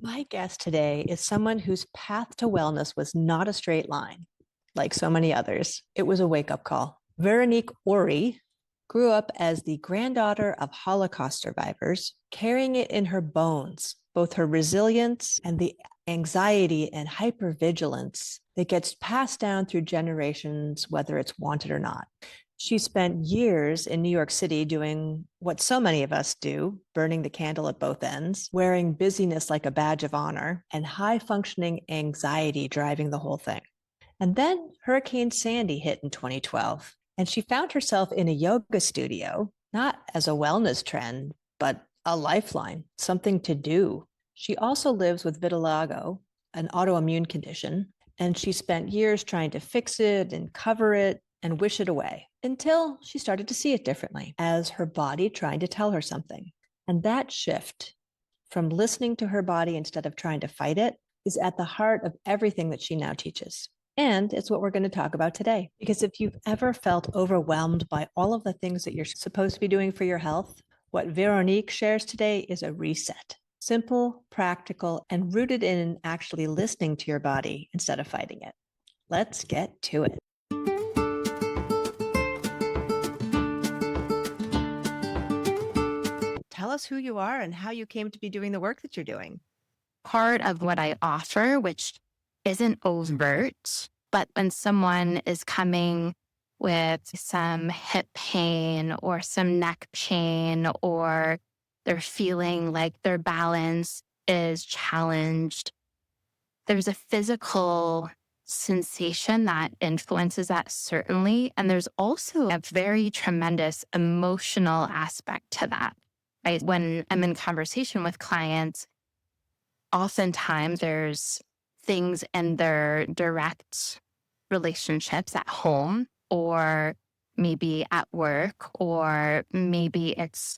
My guest today is someone whose path to wellness was not a straight line, like so many others. It was a wake up call. Veronique Ory grew up as the granddaughter of Holocaust survivors, carrying it in her bones, both her resilience and the anxiety and hypervigilance that gets passed down through generations, whether it's wanted or not. She spent years in New York City doing what so many of us do, burning the candle at both ends, wearing busyness like a badge of honor, and high functioning anxiety driving the whole thing. And then Hurricane Sandy hit in 2012, and she found herself in a yoga studio, not as a wellness trend, but a lifeline, something to do. She also lives with vitiligo, an autoimmune condition, and she spent years trying to fix it and cover it and wish it away until she started to see it differently as her body trying to tell her something. And that shift from listening to her body instead of trying to fight it is at the heart of everything that she now teaches. And it's what we're going to talk about today. Because if you've ever felt overwhelmed by all of the things that you're supposed to be doing for your health, what Veronique shares today is a reset. Simple, practical, and rooted in actually listening to your body instead of fighting it. Let's get to it. Tell us who you are and how you came to be doing the work that you're doing. Part of what I offer, which isn't overt, but when someone is coming with some hip pain or some neck pain, or they're feeling like their balance is challenged, there's a physical sensation that influences that, certainly. And there's also a very tremendous emotional aspect to that. Right? When I'm in conversation with clients, oftentimes there's things in their direct relationships at home, or maybe at work, or maybe it's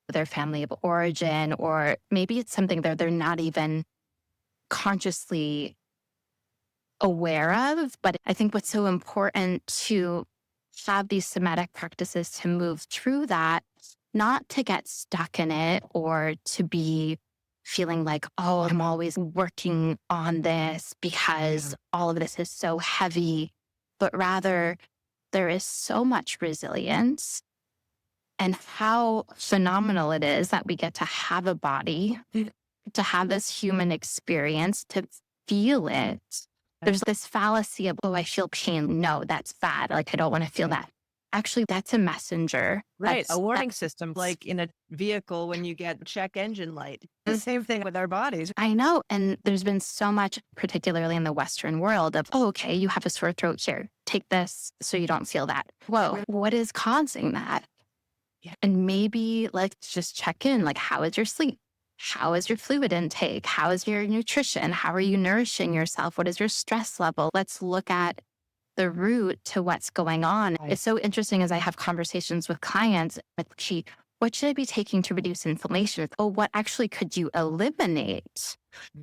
their family of origin, or maybe it's something that they're not even consciously aware of. But I think what's so important to have these somatic practices to move through that, not to get stuck in it or to be feeling like, oh, I'm always working on this because all of this is so heavy, but rather there is so much resilience, and how phenomenal it is that we get to have a body, to have this human experience, to feel it. There's this fallacy of, oh, I feel pain. No, that's bad. Like, I don't want to feel that. Actually, that's a messenger. Right. A warning system, like in a vehicle when you get check engine light. The same thing with our bodies. I know. And there's been so much, particularly in the Western world, of, oh, okay, you have a sore throat here. Take this so you don't feel that. Whoa, what is causing that? Yeah. And maybe let's just check in. Like, how is your sleep? How is your fluid intake? How is your nutrition? How are you nourishing yourself? What is your stress level? Let's look at the root to what's going on. Right. It's so interesting as I have conversations with clients, what should I be taking to reduce inflammation? Oh, what actually could you eliminate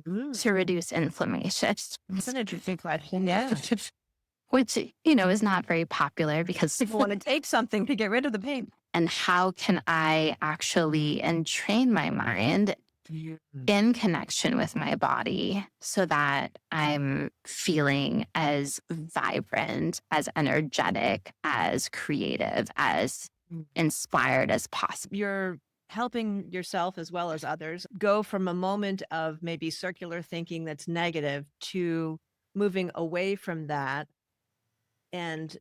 to reduce inflammation? That's an interesting question. Yeah. Which, is not very popular because people want to take something to get rid of the pain. And how can I actually entrain my mind in connection with my body so that I'm feeling as vibrant, as energetic, as creative, as inspired as possible? You're helping yourself as well as others go from a moment of maybe circular thinking that's negative to moving away from that. And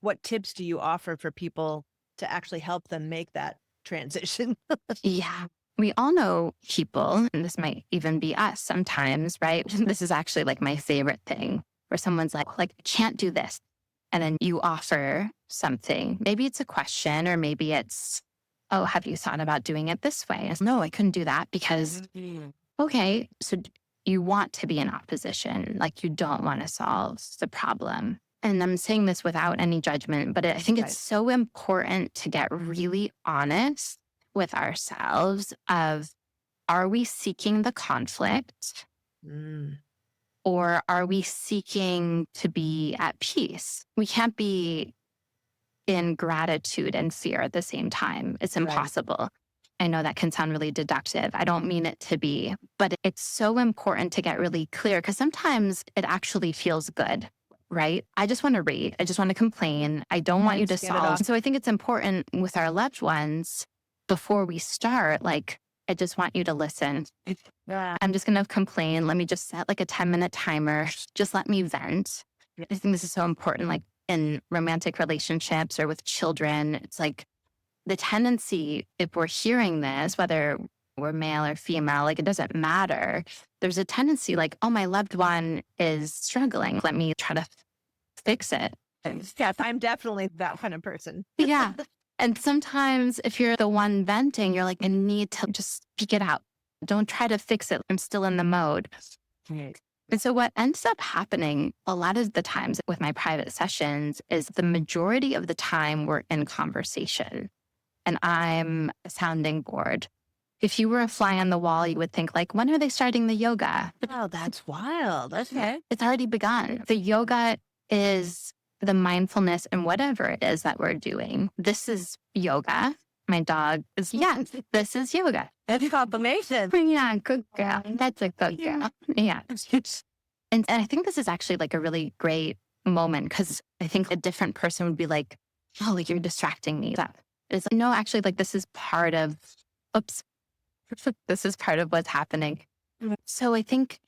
what tips do you offer for people to actually help them make that transition? Yeah. We all know people, and this might even be us sometimes, right? This is actually like my favorite thing, where someone's like, I can't do this. And then you offer something. Maybe it's a question, or maybe it's, oh, have you thought about doing it this way? And no, I couldn't do that because, okay, so you want to be in opposition. Like, you don't want to solve the problem. And I'm saying this without any judgment, but I think it's so important to get really honest with ourselves of, are we seeking the conflict? Or are we seeking to be at peace? We can't be in gratitude and fear at the same time. It's impossible. I know that can sound really deductive. I don't mean it to be, but it's so important to get really clear because sometimes it actually feels good, right? I just want to rate. I just want to complain. I don't want you to Let's get it solve. off. So I think it's important with our loved ones before we start, like, I just want you to listen. Yeah. I'm just going to complain. Let me just set like a 10-minute timer. Just let me vent. I think this is so important, like in romantic relationships or with children. It's like the tendency, if we're hearing this, whether we're male or female, like it doesn't matter. There's a tendency like, oh, my loved one is struggling. Let me try to fix it. Yeah, I'm definitely that kind of person. Yeah. And sometimes if you're the one venting, you're like, I need to just speak it out. Don't try to fix it. I'm still in the mode. Right. And so what ends up happening a lot of the times with my private sessions is the majority of the time we're in conversation and I'm a sounding board. If you were a fly on the wall, you would think like, when are they starting the yoga? Oh, that's wild. Okay. It's already begun. The yoga is the mindfulness and whatever it is that we're doing. This is yoga. My dog is, yes, this is yoga. That's confirmation. Yeah, good girl. That's a good girl. Yeah. And I think this is actually like a really great moment because I think a different person would be like, oh, like you're distracting me. That is no, actually, like this is part of, oops, this is part of what's happening. So I think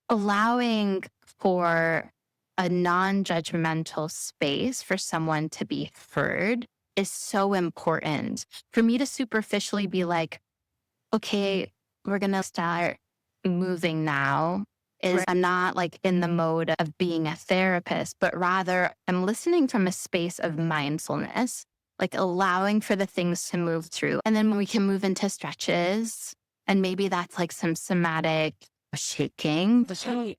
allowing for a non-judgmental space for someone to be heard is so important. For me to superficially be like, okay, we're going to start moving now is Right. I'm not like in the mode of being a therapist, but rather I'm listening from a space of mindfulness, like allowing for the things to move through. And then we can move into stretches. And maybe that's like some somatic shaking.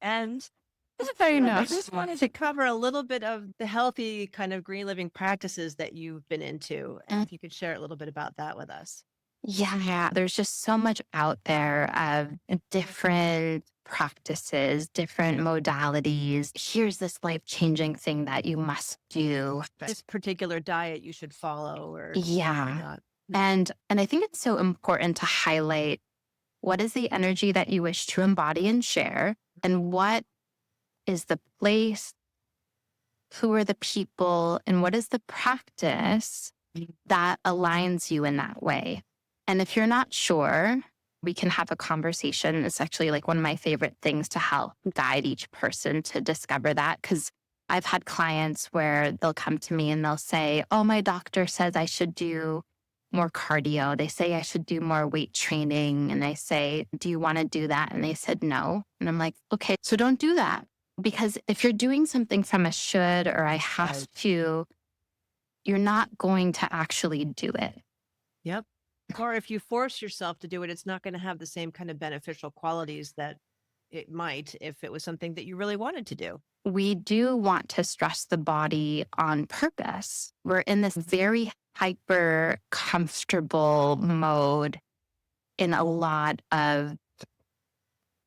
And This is very I nice. just wanted to cover a little bit of the healthy kind of green living practices that you've been into. And if you could share a little bit about that with us. Yeah, there's just so much out there of different practices, different modalities. Here's this life-changing thing that you must do. This particular diet you should follow or Yeah. not. And I think it's so important to highlight what is the energy that you wish to embody and share, and what is the place, who are the people, and what is the practice that aligns you in that way. And if you're not sure, we can have a conversation. It's actually like one of my favorite things to help guide each person to discover that. Because I've had clients where they'll come to me and they'll say, oh, my doctor says I should do more cardio. They say I should do more weight training. And I say, do you want to do that? And they said no. And I'm like, okay, so don't do that. Because if you're doing something from a should or I have to, you're not going to actually do it. Yep. Or if you force yourself to do it, it's not going to have the same kind of beneficial qualities that it might if it was something that you really wanted to do. We do want to stress the body on purpose. We're in this very hyper comfortable mode in a lot of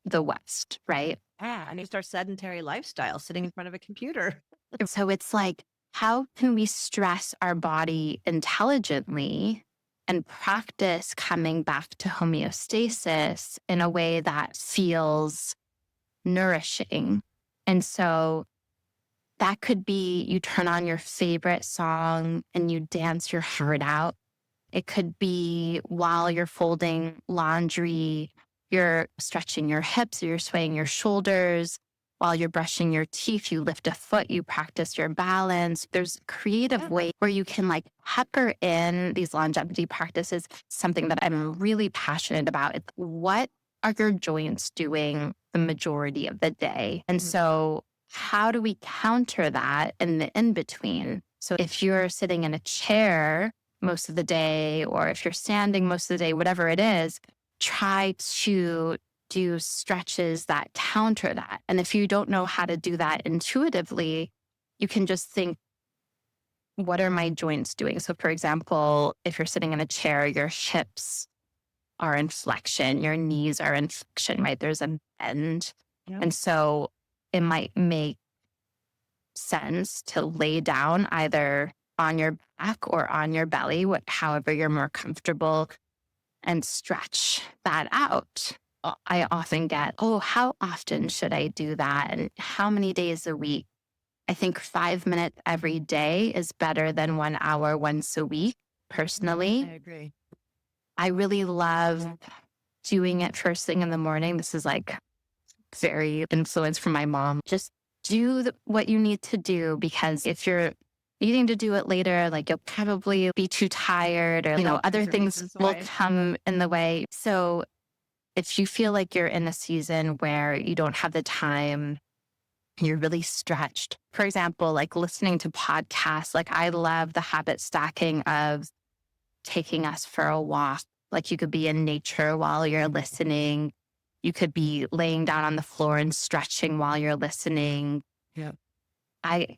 the West, right? Yeah. And you start sedentary lifestyle sitting in front of a computer. So it's like, how can we stress our body intelligently and practice coming back to homeostasis in a way that feels nourishing? And so that could be you turn on your favorite song and you dance your heart out. It could be while you're folding laundry, you're stretching your hips, or you're swaying your shoulders. While you're brushing your teeth, you lift a foot, you practice your balance. There's creative way where you can like pepper in these longevity practices, something that I'm really passionate about. It's what are your joints doing the majority of the day? And so how do we counter that in the in-between? So if you're sitting in a chair most of the day, or if you're standing most of the day, whatever it is, try to do stretches that counter that. And if you don't know how to do that intuitively, you can just think, what are my joints doing? So for example, if you're sitting in a chair, your hips are in flexion, your knees are in flexion, right? There's a bend. Yep. And so it might make sense to lay down either on your back or on your belly, however you're more comfortable. and stretch that out. I often get, oh, how often should I do that? And how many days a week? I think 5 minutes every day is better than 1 hour once a week, personally. I agree. I really love doing it first thing in the morning. This is like very influenced from my mom. Just do what you need to do, because if you're needing to do it later, like you'll probably be too tired, or, other things will come in the way. So if you feel like you're in a season where you don't have the time, you're really stretched. For example, like listening to podcasts, like I love the habit stacking of taking us for a walk. Like you could be in nature while you're listening. You could be laying down on the floor and stretching while you're listening. Yeah. I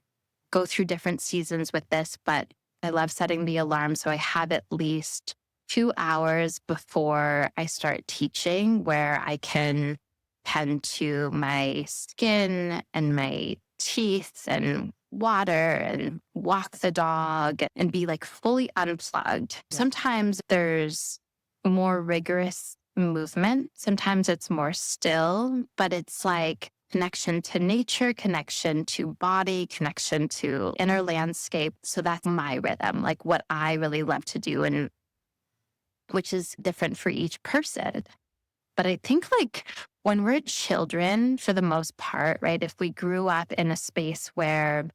go through different seasons with this, but I love setting the alarm so I have at least 2 hours before I start teaching where I can tend to my skin and my teeth and water and walk the dog and be like fully unplugged. Yeah. Sometimes there's more rigorous movement. Sometimes it's more still, but it's like connection to nature, connection to body, connection to inner landscape. So that's my rhythm, like what I really love to do, and which is different for each person. But I think like when we're children, for the most part, right, if we grew up in a space where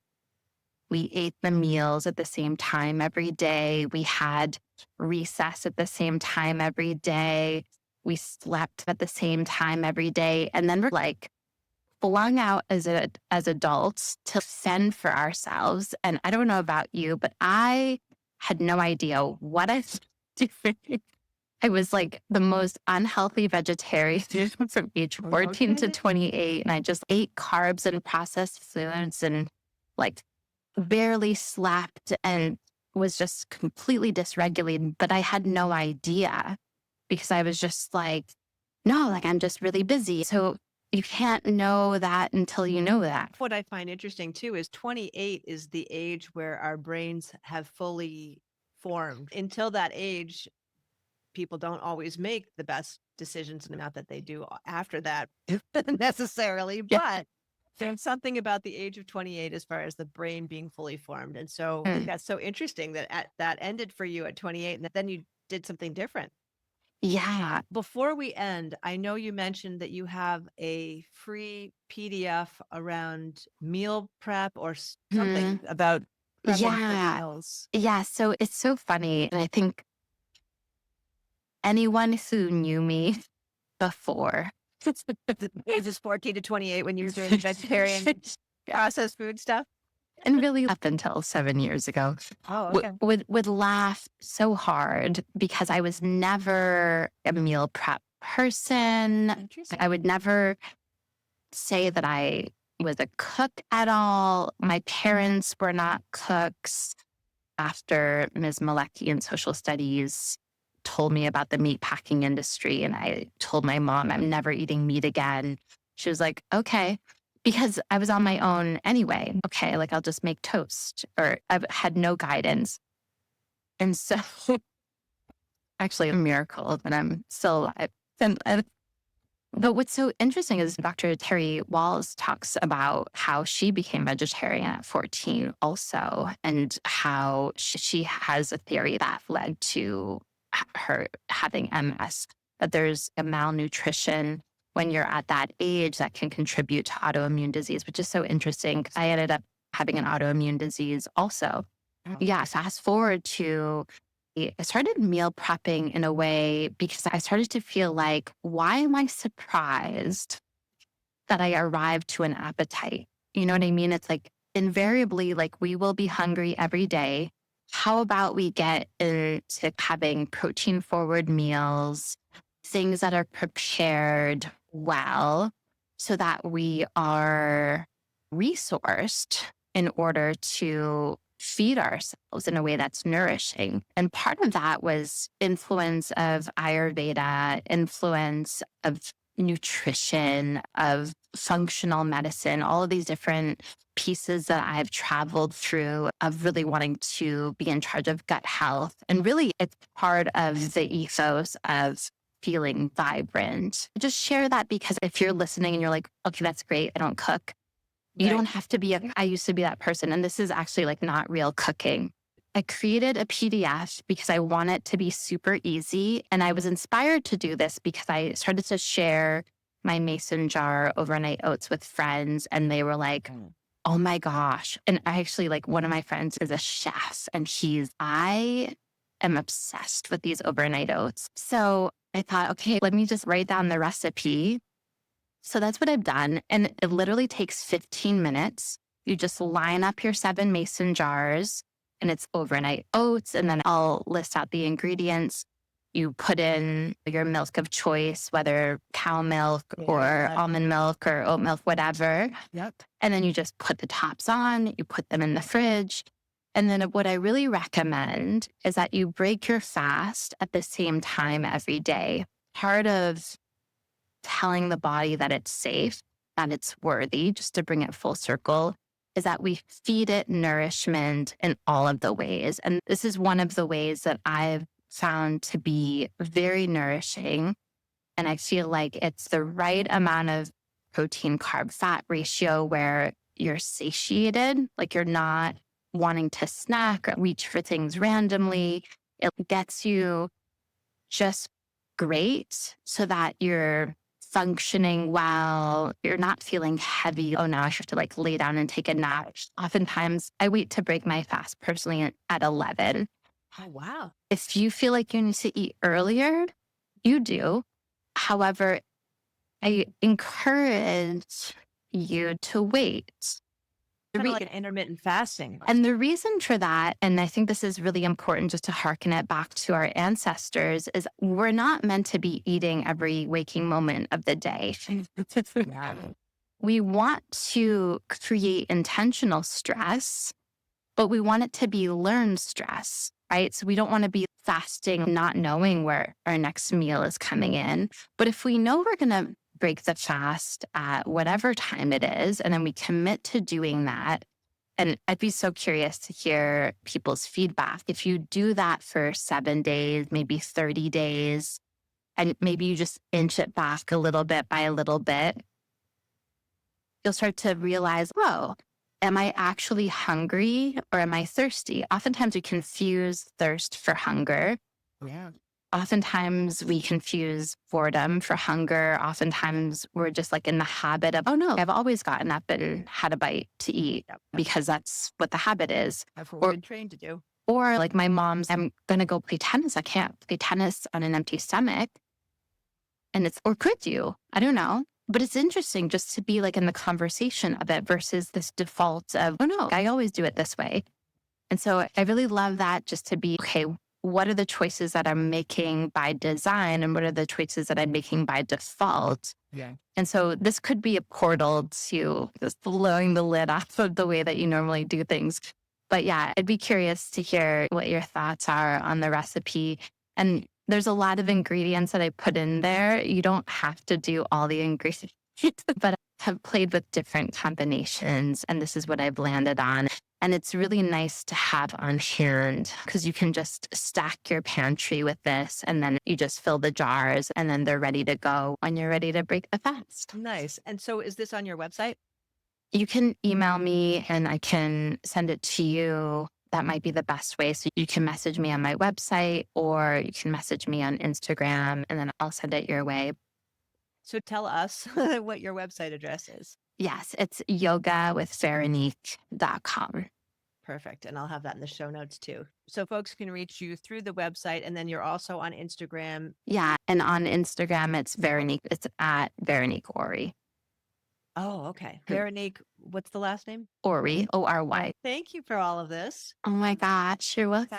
we ate the meals at the same time every day, we had recess at the same time every day, we slept at the same time every day, and then we're like flung out as adults to fend for ourselves. And I don't know about you, but I had no idea what I was doing. I was like the most unhealthy vegetarian from age 14 to 28. And I just ate carbs and processed foods and like barely slept and was just completely dysregulated. But I had no idea, because I was just like, no, like I'm just really busy. So you can't know that until you know that. What I find interesting too is 28 is the age where our brains have fully formed. Until that age, people don't always make the best decisions, not that they do after that necessarily, Yeah. but there's something about the age of 28 as far as the brain being fully formed. And so I think that's so interesting that that ended for you at 28 and that then you did something different. Yeah. Before we end, I know you mentioned that you have a free PDF around meal prep or something about prepping for Yeah. meals. Yeah. So it's so funny. And I think anyone who knew me before, The ages 14 to 28 when you were doing vegetarian processed food stuff. and really up until 7 years ago, Oh, okay. would laugh so hard because I was never a meal prep person. Interesting. I would never say that I was a cook at all. My parents were not cooks. After Ms. Malecki in social studies told me about the meat packing industry, and I told my mom I'm never eating meat again, she was like, okay, because I was on my own anyway. Okay, like I'll just make toast, or I've had no guidance. And so actually a miracle that I'm still alive. And but what's so interesting is Dr. Terry Walls talks about how she became vegetarian at 14 also, and how she has a theory that led to her having MS, that there's a malnutrition when you're at that age that can contribute to autoimmune disease, which is so interesting. I ended up having an autoimmune disease also. Yeah, fast forward to I started meal prepping in a way because I started to feel like, why am I surprised that I arrived to an appetite? You know what I mean? It's like invariably, like we will be hungry every day. How about we get into having protein forward meals, things that are prepared well, so that we are resourced in order to feed ourselves in a way that's nourishing. And part of that was influence of Ayurveda, influence of nutrition, of functional medicine, all of these different pieces that I've traveled through of really wanting to be in charge of gut health. And really, it's part of the ethos of feeling vibrant. Just share that because if you're listening and you're like, okay, that's great, I don't cook. You don't have to be I used to be that person. And this is actually like not real cooking. I created a PDF because I want it to be super easy. And I was inspired to do this because I started to share my mason jar overnight oats with friends. And they were like, oh my gosh. And I actually like one of my friends is a chef and I am obsessed with these overnight oats. So I thought, okay, let me just write down the recipe. So that's what I've done. And it literally takes 15 minutes. You just line up your 7 mason jars and it's overnight oats. And then I'll list out the ingredients. You put in your milk of choice, whether cow milk or almond milk or oat milk, whatever. Yep. And then you just put the tops on, you put them in the fridge. And then what I really recommend is that you break your fast at the same time every day. Part of telling the body that it's safe, that it's worthy, just to bring it full circle, is that we feed it nourishment in all of the ways. And this is one of the ways that I've found to be very nourishing. And I feel like it's the right amount of protein, carb, fat ratio where you're satiated, like you're not wanting to snack or reach for things randomly. It gets you just great so that you're functioning well. You're not feeling heavy. Oh, now I have to like lay down and take a nap. Oftentimes I wait to break my fast personally at 11. Oh, wow. If you feel like you need to eat earlier, you do. However, I encourage you to wait. Kind of like an intermittent fasting. And the reason for that, and I think this is really important just to hearken it back to our ancestors, is we're not meant to be eating every waking moment of the day. We want to create intentional stress, but we want it to be learned stress, right? So we don't want to be fasting, not knowing where our next meal is coming in. But if we know we're going to break the fast at whatever time it is, and then we commit to doing that, and I'd be so curious to hear people's feedback. If you do that for 7 days, maybe 30 days, and maybe you just inch it back a little bit by a little bit, you'll start to realize, whoa, am I actually hungry or am I thirsty? Oftentimes we confuse thirst for hunger. Yeah. Oftentimes we confuse boredom for hunger. Oftentimes we're just like in the habit of, oh no, I've always gotten up and had a bite to eat because that's what the habit is. That's what we've been trained to do. Or like my mom's, I'm going to go play tennis. I can't play tennis on an empty stomach. And or could you? I don't know. But it's interesting just to be like in the conversation of it versus this default of, oh no, I always do it this way. And so I really love that, just to be, okay, what are the choices that I'm making by design and what are the choices that I'm making by default? Yeah. And so this could be a portal to just blowing the lid off of the way that you normally do things. But yeah, I'd be curious to hear what your thoughts are on the recipe. And there's a lot of ingredients that I put in there. You don't have to do all the ingredients, but I have played with different combinations, and this is what I've landed on. And it's really nice to have on hand because you can just stack your pantry with this, and then you just fill the jars, and then they're ready to go when you're ready to break the fast. Nice. And so is this on your website? You can email me and I can send it to you. That might be the best way. So you can message me on my website or you can message me on Instagram and then I'll send it your way. So tell us what your website address is. Yes, it's yogawithveronique.com. Perfect. And I'll have that in the show notes too. So folks can reach you through the website, and then you're also on Instagram. Yeah. And on Instagram, it's Veronique. It's at Veronique Ory. Oh, okay. Veronique, what's the last name? Ory, Ory. Thank you for all of this. Oh my gosh, you're welcome.